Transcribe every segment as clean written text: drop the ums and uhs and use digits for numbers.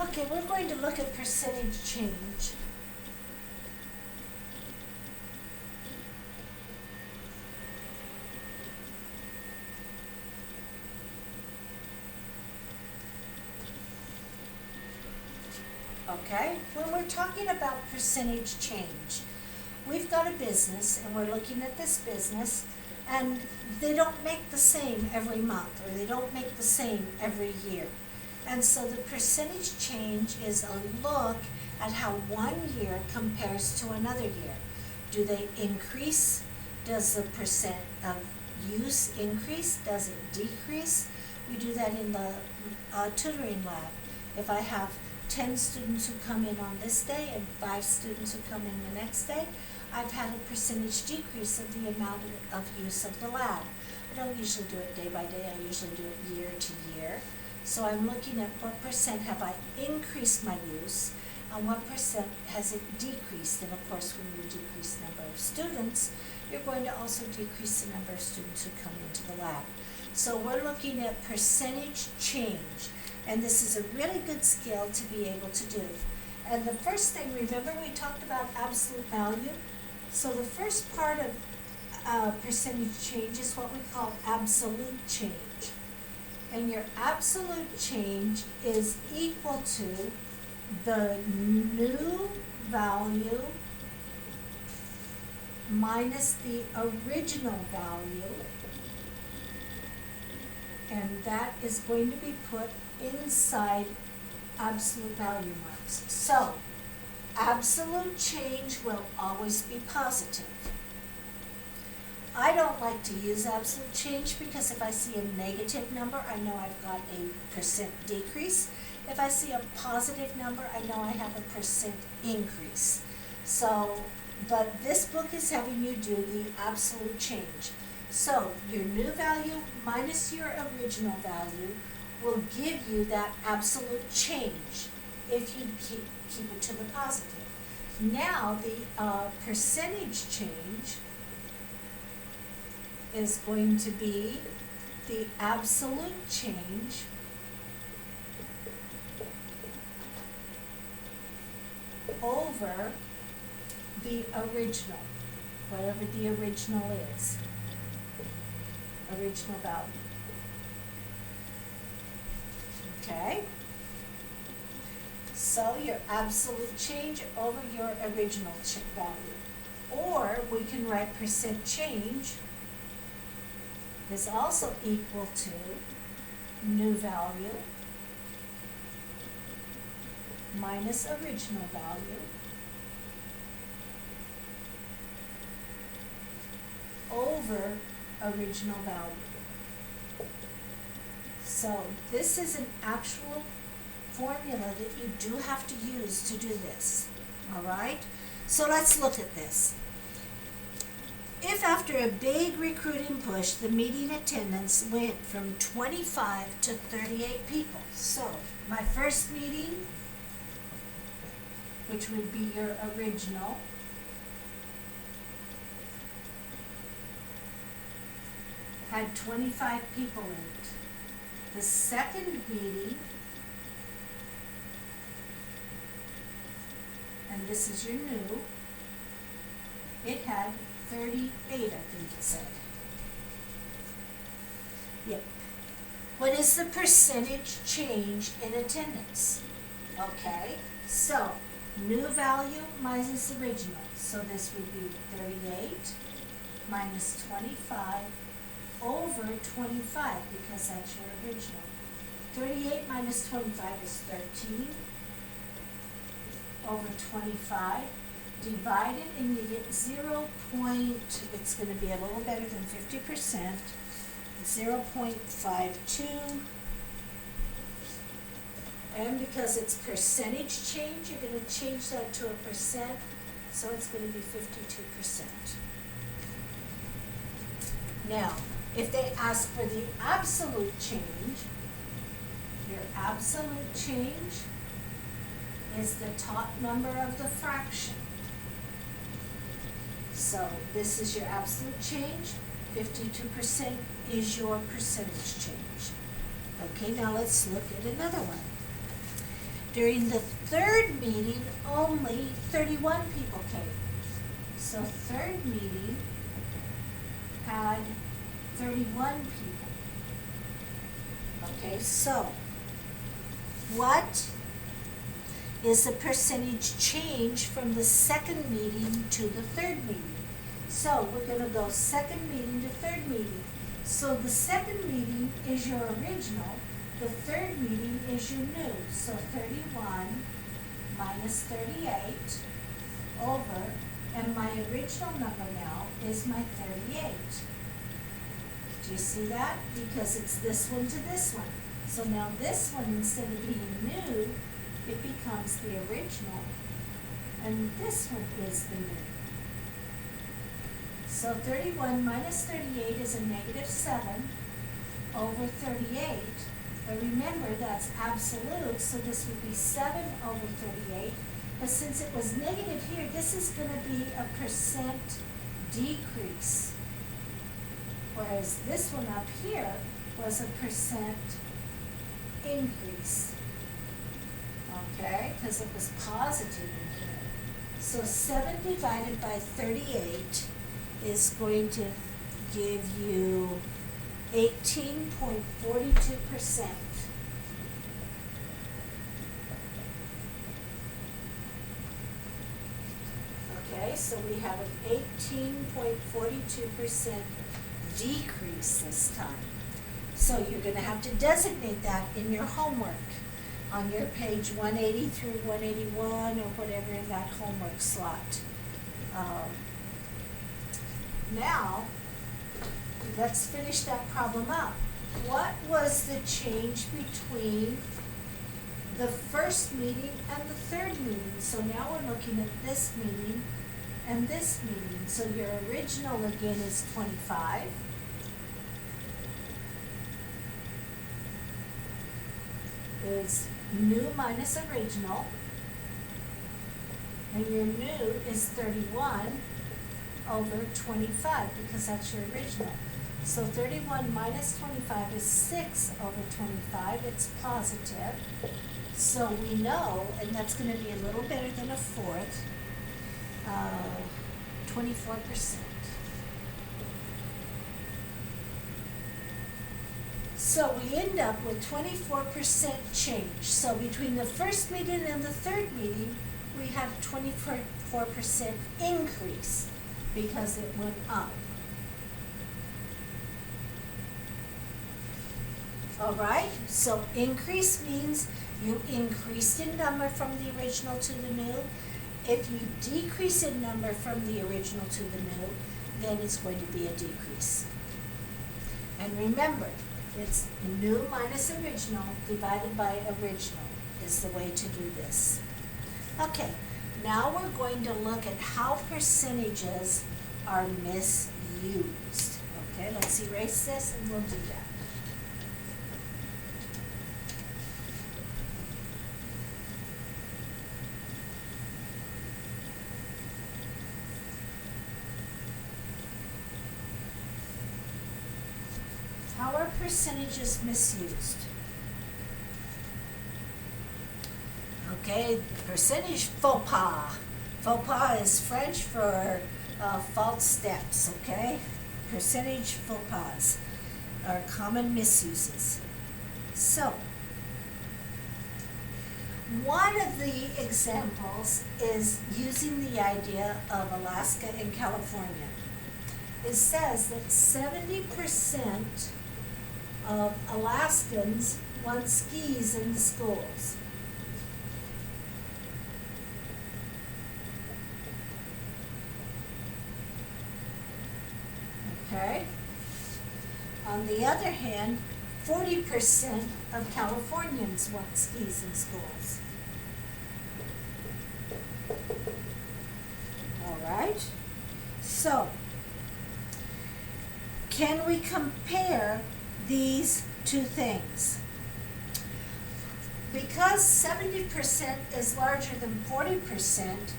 Okay, we're going to look at percentage change. Okay, when we're talking about percentage change, we've got a business and we're looking at this business and they don't make the same every month or they don't make the same every year. And so the percentage change is a look at how one year compares to another year. Do they increase? Does the percent of use increase? Does it decrease? We do that in the tutoring lab. If I have 10 students who come in on this day and 5 students who come in the next day, I've had a percentage decrease of the amount of use of the lab. I don't usually do it day by day, I usually do it year to year. So I'm looking at what percent have I increased my use and what percent has it decreased. And of course, when you decrease the number of students, you're going to also decrease the number of students who come into the lab. So we're looking at percentage change. And this is a really good skill to be able to do. And the first thing, remember we talked about absolute value? So the first part of percentage change is what we call absolute change. And your absolute change is equal to the new value minus the original value. And that is going to be put inside absolute value marks. So, absolute change will always be positive. I don't like to use absolute change because if I see a negative number, I know I've got a percent decrease. If I see a positive number, I know I have a percent increase. So, but this book is having you do the absolute change. So, your new value minus your original value will give you that absolute change if you keep it to the positive. Now the percentage change is going to be the absolute change over the original, whatever the original is, original value. Okay, so your absolute change over your original value. Or we can write percent change is also equal to new value minus original value over original value. So this is an actual formula that you do have to use to do this, all right? So let's look at this. If after a big recruiting push, the meeting attendance went from 25 to 38 people. So my first meeting, which would be your original, had 25 people in it. The second meeting, and this is your new, it had 38, I think it said. Yep. What is the percentage change in attendance? Okay, so new value minus original. So this would be 38 minus 25 over 25 because that's your original. 38 minus 25 is 13 over 25 divided, and you get 0. It's going to be a little better than 50%, 0.52, and because it's percentage change, you're going to change that to a percent, so it's going to be 52%. Now, if they ask for the absolute change, your absolute change is the top number of the fraction. So this is your absolute change, 52% is your percentage change. Okay, now let's look at another one. During the third meeting, only 31 people came. So third meeting had 31 people. Okay, so what is the percentage change from the second meeting to the third meeting? So we're going to go second meeting to third meeting. So the second meeting is your original, the third meeting is your new. So 31 minus 38 over, and my original number now is my 38. Do you see that? Because it's this one to this one. So now this one, instead of being new, it becomes the original, and this one is the new. So 31 minus 38 is a negative 7 over 38. But remember, that's absolute, so this would be 7 over 38. But since it was negative here, this is going to be a percent decrease. Whereas this one up here was a percent increase. Okay, because it was positive in here. So 7 divided by 38 is going to give you 18.42%. Okay, so we have an 18.42% decrease this time. So you're going to have to designate that in your homework on your page 180 through 181 or whatever in that homework slot. Now, let's finish that problem up. What was the change between the first meeting and the third meeting? So now we're looking at this meeting and this meeting. So your original again is 25. Is new minus original. And your new is 31 over 25 because that's your original. So 31 minus 25 is 6 over 25. It's positive. So we know, and that's going to be a little better than a fourth, 24%. So we end up with 24% change. So between the first meeting and the third meeting, we have 24% increase because it went up. All right, so increase means you increased in number from the original to the new. If you decrease in number from the original to the new, then it's going to be a decrease. And remember, it's new minus original divided by original is the way to do this. Okay, now we're going to look at how percentages are misused. Okay, let's erase this and we'll do that. How are percentages misused? Okay, percentage faux pas. Faux pas is French for false steps, okay? Percentage faux pas are common misuses. So, one of the examples is using the idea of Alaska and California. It says that 70% of Alaskans want skis in the schools. Okay? On the other hand, 40% of Californians want skis in schools. All right? So, can we compare these two things? Because 70% is larger than 40%,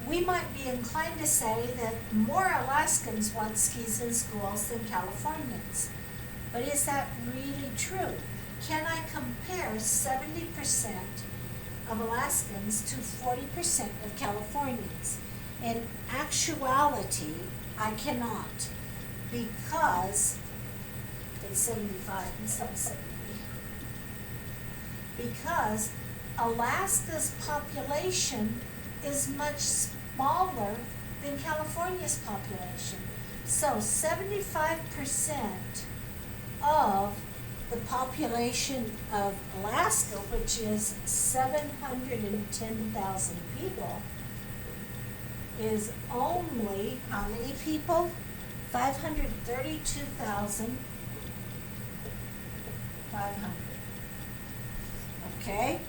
we might be inclined to say that more Alaskans want skis in schools than Californians. But is that really true? Can I compare 70% of Alaskans to 40% of Californians. In actuality, I cannot, because it's 75 and some 70. Because Alaska's population is much smaller than California's population. So 75% of the population of Alaska, which is 710,000 people, is only how many people? 532,500. Okay?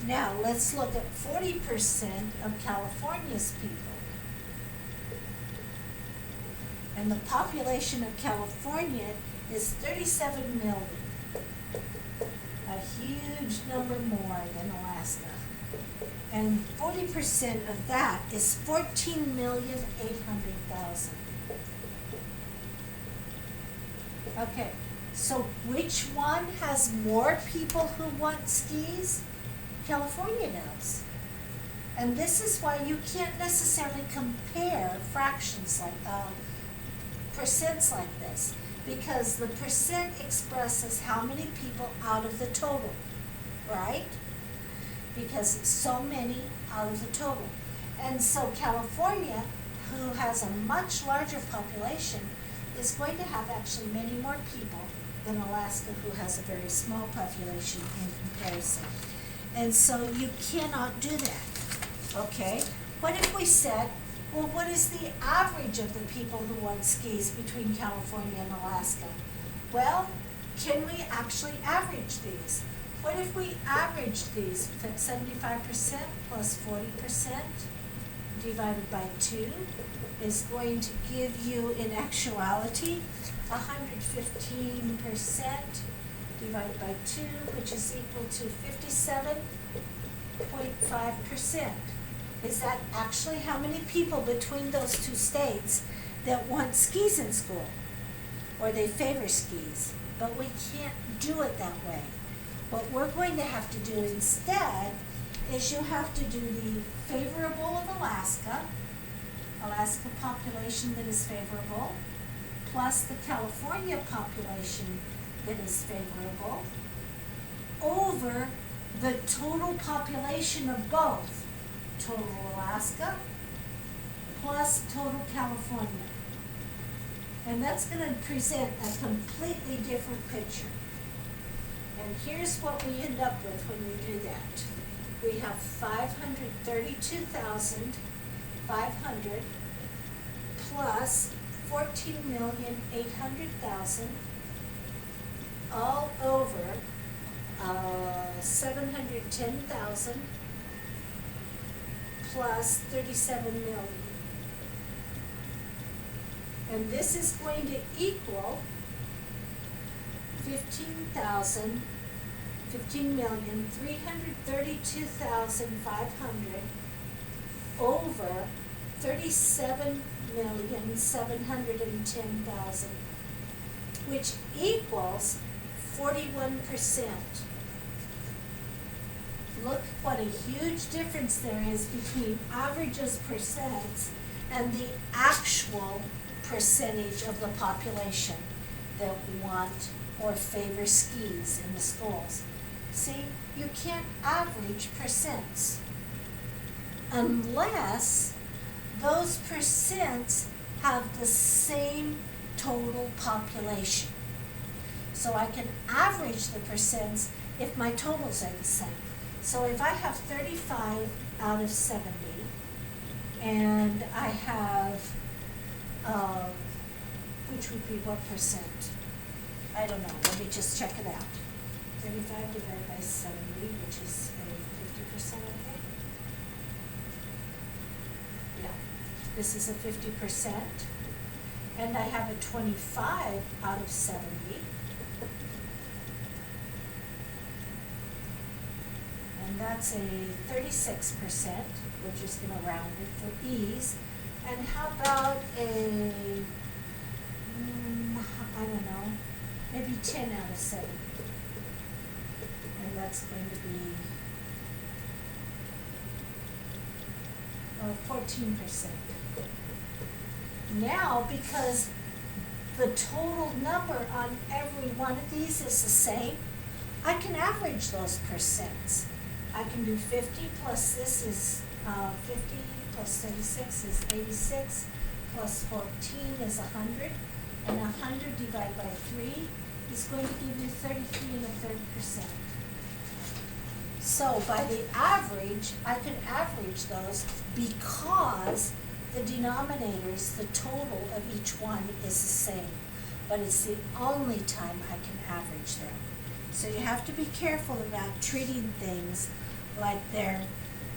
Now let's look at 40% of California's people. And the population of California is 37 million. A huge number more than Alaska. And 40% of that is 14,800,000. Okay, so which one has more people who want skis? California does. And this is why you can't necessarily compare fractions like percents like this, because the percent expresses how many people out of the total, right? Because it's so many out of the total. And so California, who has a much larger population, is going to have actually many more people than Alaska, who has a very small population in comparison. And so you cannot do that, okay? What if we said, well, what is the average of the people who want skis between California and Alaska? Well, can we actually average these? What if we average these? 75% plus 40% divided by 2 is going to give you, in actuality, 115% divided by 2, which is equal to 57.5%. Is that actually how many people between those two states that want skis in school? Or they favor skis? But we can't do it that way. What we're going to have to do instead is you have to do the favorable of Alaska population that is favorable, plus the California population that is favorable, over the total population of both. Total Alaska plus total California. And that's going to present a completely different picture. And here's what we end up with when we do that. We have 532,500 plus 14,800,000 all over 710,000 plus 37 million. And this is going to equal 15,332,500 over 37,710,000, which equals 41%. Look what a huge difference there is between averages percents and the actual percentage of the population that want or favor skis in the schools. See, you can't average percents unless those percents have the same total population. So I can average the percents if my totals are the same. So if I have 35 out of 70, and I have, which would be what percent? I don't know, let me just check it out. 35 divided by 70, which is a 50%, I think. Yeah, this is a 50%. And I have a 25 out of 70. And that's a 36%, which is going to round it for ease. And how about a, I don't know, maybe 10 out of 70. And that's going to be 14%. Now, because the total number on every one of these is the same, I can average those percents. I can do 50 plus this is 50 plus 36 is 86 plus 14 is 100, and 100 divided by 3 is going to give you 33 1/3%. So by the average, I can average those because the denominators, the total of each one is the same, but it's the only time I can average them. So you have to be careful about treating things like they're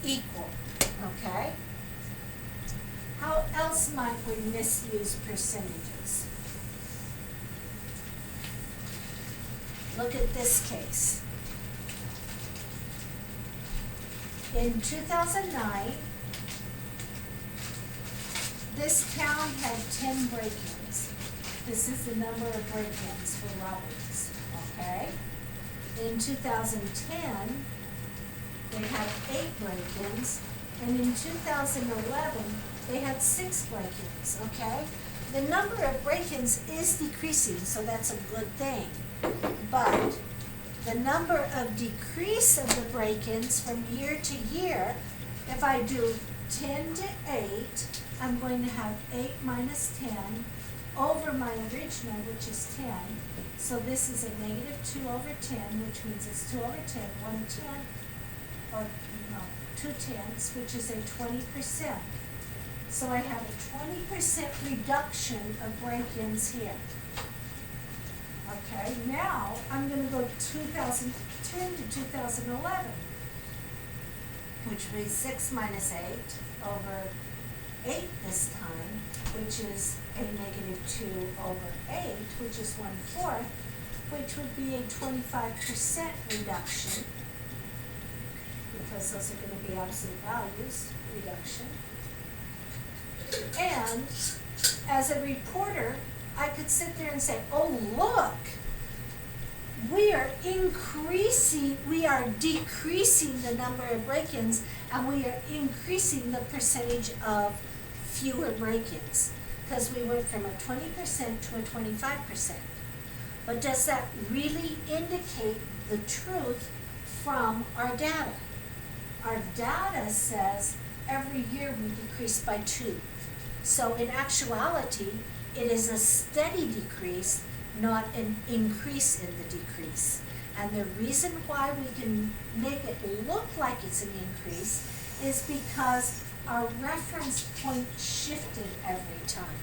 equal, okay? How else might we misuse percentages? Look at this case. In 2009, this town had 10 break-ins. This is the number of break-ins for robberies, okay? In 2010, they had 8 break-ins, and in 2011, they had 6 break-ins, okay? The number of break-ins is decreasing, so that's a good thing. But the number of decrease of the break-ins from year to year, if I do 10 to 8, I'm going to have 8 minus 10 over my original, which is 10. So this is a negative 2 over 10, which means it's 2 over 10, 1 10, or no, 2 tenths, which is a 20%. So I have a 20% reduction of break-ins here. Okay, now I'm going to go 2010 to 2011, which would be 6 minus 8 over 8 this time, which is a negative 2 over 8, which is 1/4, which would be a 25% reduction, because those are going to be absolute values reduction. And as a reporter, I could sit there and say, oh, look, we are decreasing the number of break-ins, and we are increasing the percentage of fewer break-ins, because we went from a 20% to a 25%. But does that really indicate the truth from our data? Our data says every year we decrease by 2. So in actuality, it is a steady decrease, not an increase in the decrease. And the reason why we can make it look like it's an increase is because our reference point shifted every time.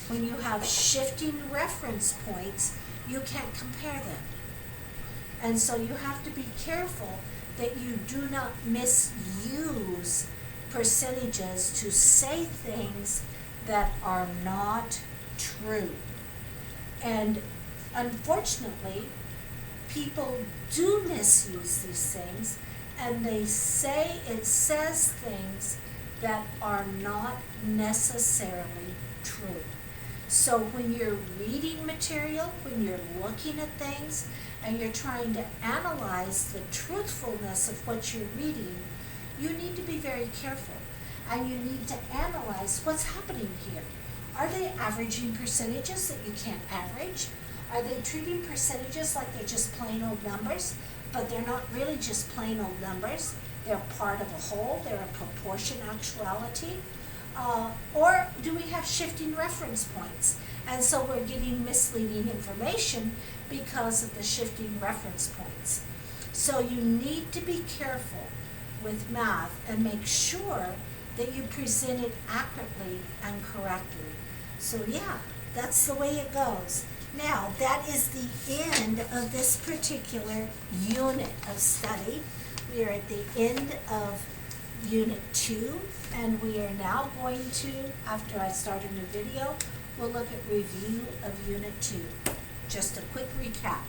When you have shifting reference points, you can't compare them. And so you have to be careful that you do not misuse percentages to say things that are not true. And unfortunately, people do misuse these things, and they say it says things that are not necessarily true. So when you're reading material, when you're looking at things, and you're trying to analyze the truthfulness of what you're reading, you need to be very careful, and you need to analyze what's happening here. Are they averaging percentages that you can't average? Are they treating percentages like they're just plain old numbers, but they're not really just plain old numbers? They're part of a whole, they're a proportion actuality. Or do we have shifting reference points? And so we're getting misleading information because of the shifting reference points. So you need to be careful with math and make sure that you present it accurately and correctly. So yeah, that's the way it goes. Now, that is the end of this particular unit of study. We are at the end of Unit 2, and we are now going to, after I start a new video, we'll look at review of Unit 2. Just a quick recap.